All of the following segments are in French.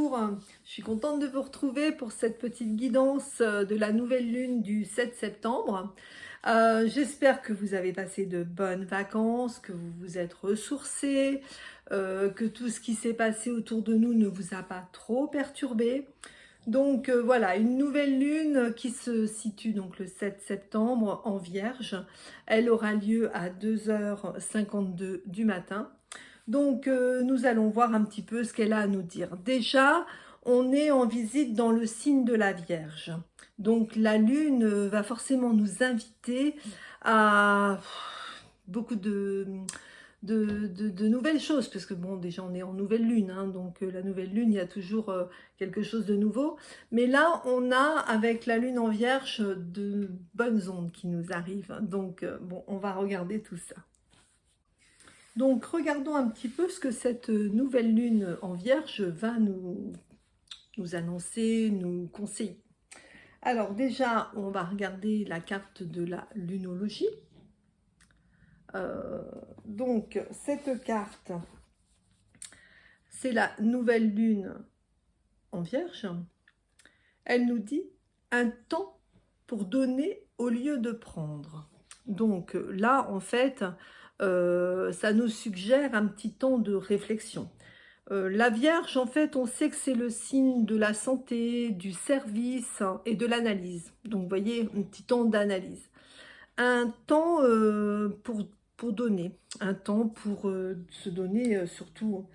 bonjour, je suis contente de vous retrouver pour cette petite guidance de la nouvelle lune du 7 septembre. J'espère que vous avez passé de bonnes vacances, que vous vous êtes ressourcés, que tout ce qui s'est passé autour de nous ne vous a pas trop perturbé. Donc voilà, une nouvelle lune qui se situe donc le 7 septembre en Vierge. Elle aura lieu à 2h52 du matin. Donc nous allons voir un petit peu ce qu'elle a à nous dire. Déjà, on est en visite dans le signe de la Vierge. Donc la lune va forcément nous inviter à beaucoup de nouvelles choses, parce que bon, déjà on est en nouvelle lune, hein, donc la nouvelle lune, il y a toujours quelque chose de nouveau. Mais là, on a, avec la lune en Vierge, de bonnes ondes qui nous arrivent. Donc bon, on va regarder tout ça. Donc, regardons un petit peu ce que cette nouvelle lune en Vierge va nous annoncer, nous conseiller. Alors déjà, on va regarder la carte de la lunologie. Donc, cette carte, c'est la nouvelle lune en Vierge. Elle nous dit un temps pour donner au lieu de prendre. Donc là, en fait, ça nous suggère un petit temps de réflexion. La Vierge, en fait, on sait que c'est le signe de la santé, du service et de l'analyse. Donc, vous voyez, un petit temps d'analyse. Un temps pour donner, un temps pour se donner surtout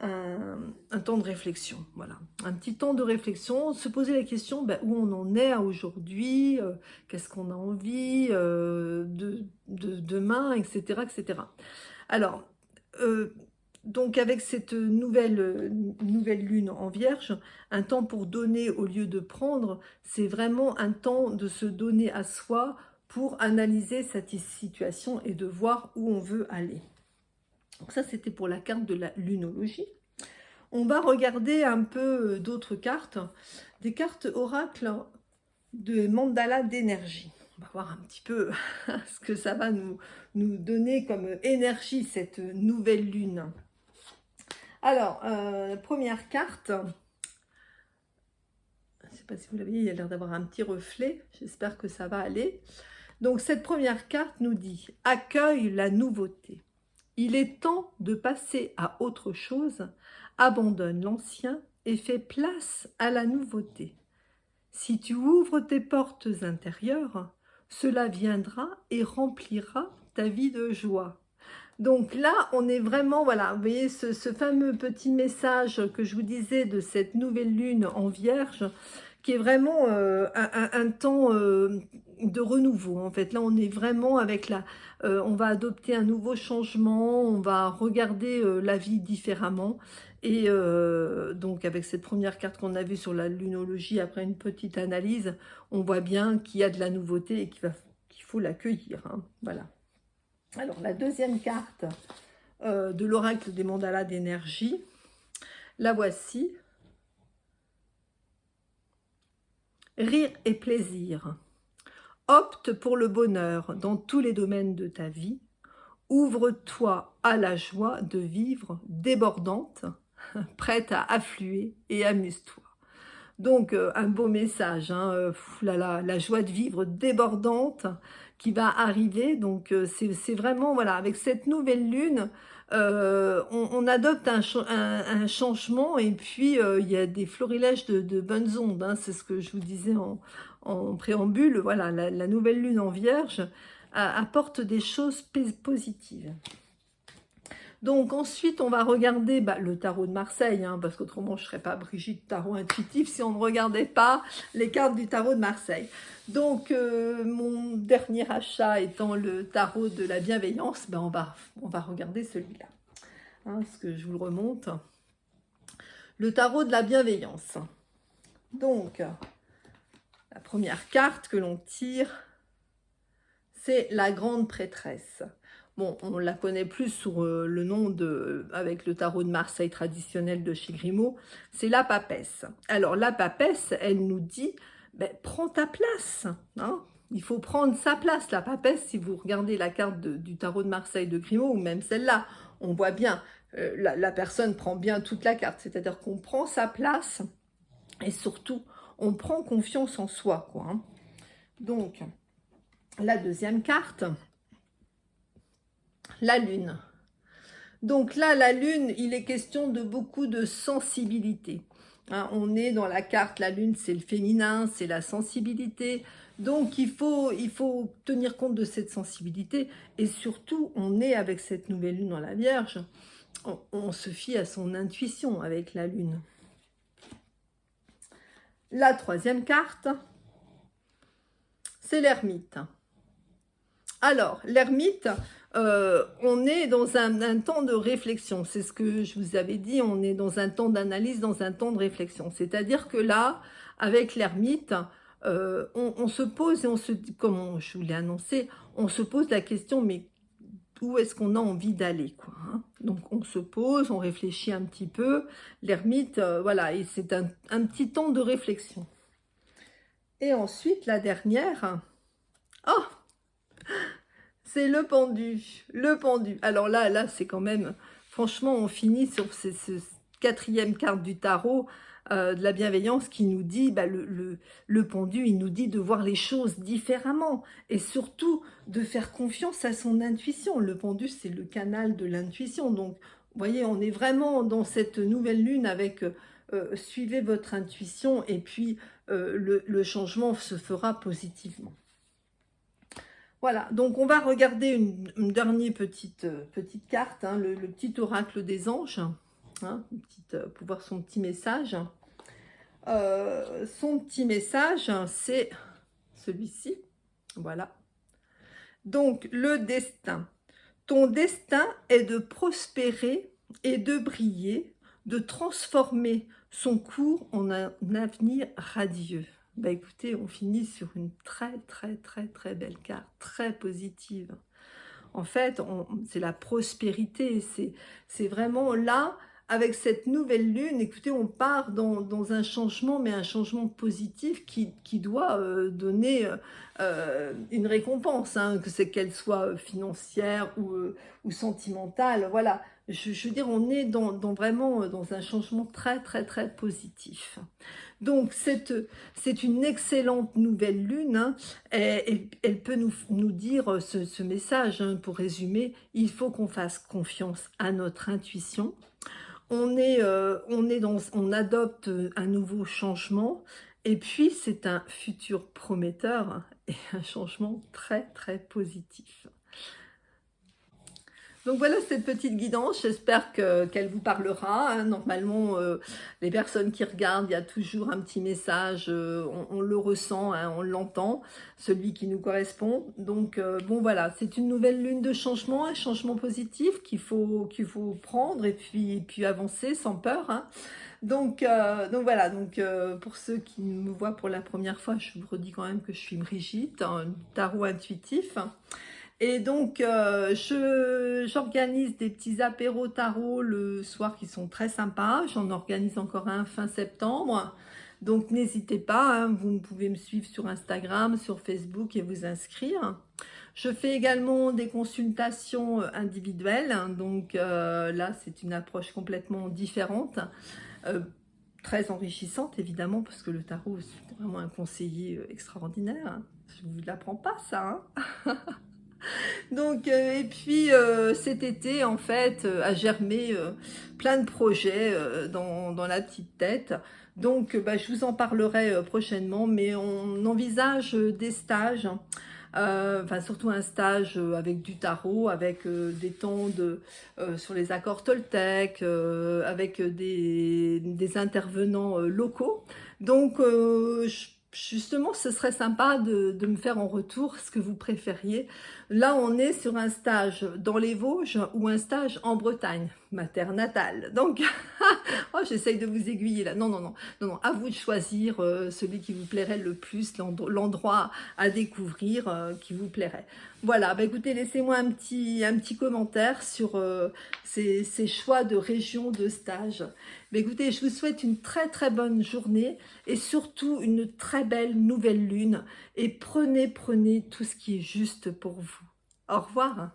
un temps de réflexion. Voilà, un petit temps de réflexion, se poser la question où on en est aujourd'hui, qu'est-ce qu'on a envie de demain, etc. etc. Alors, donc avec cette nouvelle lune en Vierge, un temps pour donner au lieu de prendre, c'est vraiment un temps de se donner à soi pour analyser cette situation et de voir où on veut aller. Donc ça, c'était pour la carte de la lunologie. On va regarder un peu d'autres cartes, des cartes oracles de mandala d'énergie. On va voir un petit peu ce que ça va nous donner comme énergie, cette nouvelle lune. Alors, première carte, je ne sais pas si vous l'avez, il a l'air d'avoir un petit reflet, j'espère que ça va aller. Donc, cette première carte nous dit « Accueille la nouveauté. Il est temps de passer à autre chose, abandonne l'ancien et fais place à la nouveauté. Si tu ouvres tes portes intérieures, cela viendra et remplira ta vie de joie. » Donc là, on est vraiment, voilà, vous voyez ce fameux petit message que je vous disais de cette nouvelle lune en Vierge, qui est vraiment un temps de renouveau. En fait, là, on est vraiment avec on va adopter un nouveau changement, on va regarder la vie différemment. Et donc, avec cette première carte qu'on a vue sur la lunologie, après une petite analyse, on voit bien qu'il y a de la nouveauté et qu'il faut l'accueillir. Hein, voilà. Alors, la deuxième carte de l'oracle des mandalas d'énergie, la voici. Rire et plaisir. Opte pour le bonheur dans tous les domaines de ta vie. Ouvre-toi à la joie de vivre débordante, prête à affluer et amuse-toi. Donc, un beau message, hein, la joie de vivre débordante qui va arriver. Donc, c'est vraiment, voilà, avec cette nouvelle lune, on adopte un changement et puis il y a des florilèges de bonnes ondes. Hein, c'est ce que je vous disais en préambule. Voilà, la nouvelle lune en Vierge apporte des choses positives. Donc ensuite, on va regarder le tarot de Marseille, hein, parce qu'autrement, je ne serais pas Brigitte Tarot Intuitif si on ne regardait pas les cartes du tarot de Marseille. Donc, mon dernier achat étant le tarot de la bienveillance, on va regarder celui-là, hein, parce que je vous le remonte. Le tarot de la bienveillance. Donc, la première carte que l'on tire, c'est la grande prêtresse. Bon, on la connaît plus sous le nom avec le tarot de Marseille traditionnel de chez Grimaud, c'est la papesse. Alors, la papesse, elle nous dit, prends ta place, hein. Il faut prendre sa place, la papesse. Si vous regardez la carte du tarot de Marseille de Grimaud, ou même celle-là, on voit bien la personne prend bien toute la carte, c'est-à-dire qu'on prend sa place et surtout, on prend confiance en soi, quoi, hein. Donc, la deuxième carte, la Lune. Donc là, la Lune, il est question de beaucoup de sensibilité. Hein, on est dans la carte, la Lune, c'est le féminin, c'est la sensibilité. Donc il faut tenir compte de cette sensibilité. Et surtout, on est avec cette nouvelle Lune dans la Vierge. On se fie à son intuition avec la Lune. La troisième carte, c'est l'ermite. Alors, l'ermite, on est dans un temps de réflexion. C'est ce que je vous avais dit, on est dans un temps d'analyse, dans un temps de réflexion. C'est-à-dire que là, avec l'ermite, on se pose et on se dit, comme je vous l'ai annoncé, on se pose la question, mais où est-ce qu'on a envie d'aller, quoi, hein? Donc, on se pose, on réfléchit un petit peu. L'ermite, voilà, et c'est un petit temps de réflexion. Et ensuite, la dernière, oh, c'est le pendu, le pendu. Alors là, c'est quand même, franchement, on finit sur ce quatrième carte du tarot, de la bienveillance qui nous dit, bah, le pendu, il nous dit de voir les choses différemment et surtout de faire confiance à son intuition. Le pendu, c'est le canal de l'intuition. Donc, vous voyez, on est vraiment dans cette nouvelle lune avec suivez votre intuition et puis le changement se fera positivement. Voilà, donc on va regarder une dernière petite carte, hein, le petit oracle des anges, hein, pour voir son petit message. Son petit message, c'est celui-ci, voilà. Donc, le destin. Ton destin est de prospérer et de briller, de transformer son cours en un avenir radieux. Bah écoutez, on finit sur une très belle carte, très positive. En fait, c'est la prospérité, c'est vraiment là, avec cette nouvelle lune, écoutez, on part dans un changement, mais un changement positif qui doit donner une récompense, hein, que c'est qu'elle soit financière ou sentimentale, voilà. Je veux dire, on est vraiment dans un changement très positif. Donc, c'est une excellente nouvelle lune, hein, et elle peut nous dire ce message, hein, pour résumer, il faut qu'on fasse confiance à notre intuition. On adopte un nouveau changement, et puis c'est un futur prometteur et un changement très positif. Donc voilà cette petite guidance, j'espère qu'elle vous parlera, hein. Normalement, les personnes qui regardent, il y a toujours un petit message, on le ressent, hein, on l'entend, celui qui nous correspond. Donc bon voilà, c'est une nouvelle lune de changement, un changement positif qu'il faut prendre et puis avancer sans peur, hein. Donc voilà, pour ceux qui me voient pour la première fois, je vous redis quand même que je suis Brigitte, un tarot intuitif. Et donc, j'organise des petits apéros tarot le soir qui sont très sympas. J'en organise encore un fin septembre. Donc, n'hésitez pas, hein, vous pouvez me suivre sur Instagram, sur Facebook et vous inscrire. Je fais également des consultations individuelles. Donc, là, c'est une approche complètement différente. Très enrichissante, évidemment, parce que le tarot, c'est vraiment un conseiller extraordinaire. Je ne vous l'apprends pas, ça, hein. Donc, et puis cet été, en fait, a germé plein de projets dans la petite tête. Donc, bah, je vous en parlerai prochainement, mais on envisage des stages, enfin surtout un stage avec du tarot, avec des temps sur les accords Toltec, avec des intervenants locaux. Donc, justement, ce serait sympa de me faire en retour ce que vous préfériez. Là, on est sur un stage dans les Vosges ou un stage en Bretagne, ma terre natale. Donc, oh, j'essaye de vous aiguiller là. Non, à vous de choisir celui qui vous plairait le plus, l'endroit à découvrir qui vous plairait. Voilà, bah écoutez, laissez-moi un petit commentaire sur ces choix de région de stage. Bah écoutez, je vous souhaite une très bonne journée et surtout une très belle nouvelle lune. Et prenez tout ce qui est juste pour vous. Au revoir.